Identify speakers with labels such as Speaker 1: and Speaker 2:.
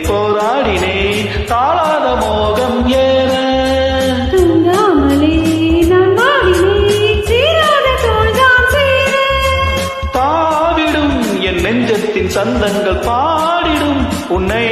Speaker 1: போராடினேன் தாளாத மோகம் ஏற
Speaker 2: தூங்காமலே நான் வாடினேன் சீராத தோள்தான் சேர
Speaker 1: தாவிடும் என் நெஞ்சத்தின் சந்தங்கள் பாடிடும் உன்னை